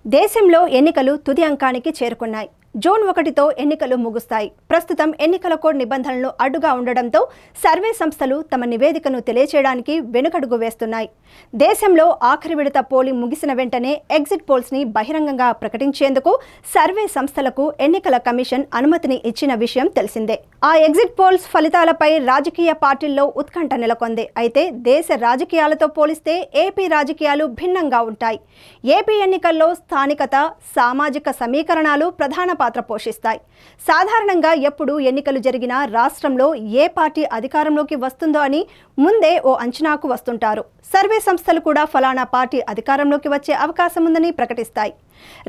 దేశంలో ఎన్నికలు తుది అంకానికి చేరుకున్నాయి. జూన్ 1తో ఎన్నికలు ముగుస్తాయి. ప్రస్తుతం ఎన్నికల కోడ్ నిబంధనలు అడ్డుగా ఉండడంతో సర్వే సంస్థలు తమ నివేదికను తెలియచేయడానికి వెనుకడుగు వేస్తున్నాయి. దేశంలో ఆఖరి విడత పోలింగ్ ముగిసిన వెంటనే ఎగ్జిట్ పోల్స్ ని బహిరంగంగా ప్రకటించేందుకు సర్వే సంస్థలకు ఎన్నికల కమిషన్ అనుమతిని ఇచ్చిన విషయం తెలిసిందే. ఆ ఎగ్జిట్ పోల్స్ ఫలితాలపై రాజకీయ పార్టీల్లో ఉత్కంఠ నెలకొంది. అయితే దేశ రాజకీయాలతో పోలిస్తే ఏపీ రాజకీయాలు భిన్నంగా ఉంటాయి. ఏపీ ఎన్నికల్లో స్థానికత, సామాజిక సమీకరణాలు ప్రధాన పాత్ర పోషిస్తాయి. సాధారణంగా ఎప్పుడు ఎన్నికలు జరిగినా రాష్ట్రంలో ఏ పార్టీ అధికారంలోకి వస్తుందో అని ముందే ఓ అంచనాకు వస్తుంటారు. సర్వే సంస్థలు కూడా ఫలానా పార్టీ అధికారంలోకి వచ్చే అవకాశం ఉందని ప్రకటిస్తాయి.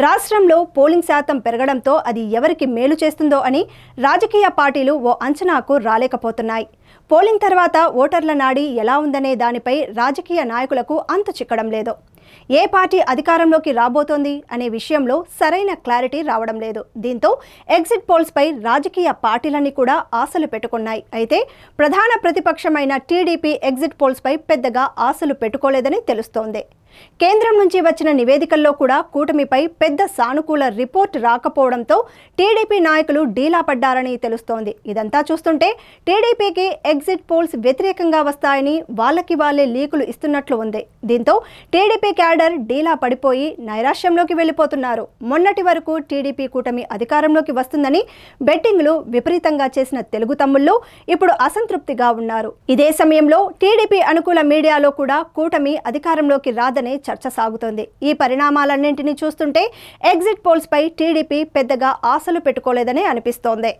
రాష్ట్రంలో పోలింగ్ శాతం పెరగడంతో అది ఎవరికి మేలు చేస్తుందో అని రాజకీయ పార్టీలు ఓ అంచనాకు రాలేకపోతున్నాయి. పోలింగ్ తర్వాత ఓటర్ల నాడి ఎలా ఉందనే దానిపై రాజకీయ నాయకులకు అంతు చిక్కడం లేదు. ఏ పార్టీ అధికారంలోకి రాబోతోంది అనే విషయంలో సరైన క్లారిటీ రావడం లేదు. దీంతో ఎగ్జిట్ పోల్స్ పై రాజకీయ పార్టీలన్నీ కూడా ఆశలు పెట్టుకున్నాయి. అయితే ప్రధాన ప్రతిపక్షమైన టీడీపీ ఎగ్జిట్ పోల్స్ పై పెద్దగా ఆశలు పెట్టుకోలేదని తెలుస్తోంది. కేంద్రం నుంచి వచ్చిన నివేదికల్లో కూడా కూటమిపై పెద్ద సానుకూల రిపోర్ట్ రాకపోవడంతో టీడీపీ నాయకులు డీలా పడ్డారని తెలుస్తోంది. ఇదంతా చూస్తుంటే టీడీపీకి ఎగ్జిట్ పోల్స్ వ్యతిరేకంగా వస్తాయని వాళ్ళకి వాళ్ళే లీకులు ఇస్తున్నట్లు ఉంది. దీంతో టీడీపీ క్యాడర్ డీలా పడిపోయి నైరాశ్యంలోకి వెళ్లిపోతున్నారు. మొన్నటి వరకు టీడీపీ కూటమి అధికారంలోకి వస్తుందని బెట్టింగ్లు విపరీతంగా చేసిన తెలుగు తమ్ముళ్ళు ఇప్పుడు అసంతృప్తిగా ఉన్నారు. ఇదే సమయంలో టీడీపీ అనుకూల మీడియాలో కూడా కూటమి అధికారంలోకి రాదని చర్చ సాగుతోంది. ఈ పరిణామాలన్నింటినీ చూస్తుంటే ఎగ్జిట్ పోల్స్ పై టీడీపీ పెద్దగా ఆశలు పెట్టుకోలేదని అనిపిస్తోంది.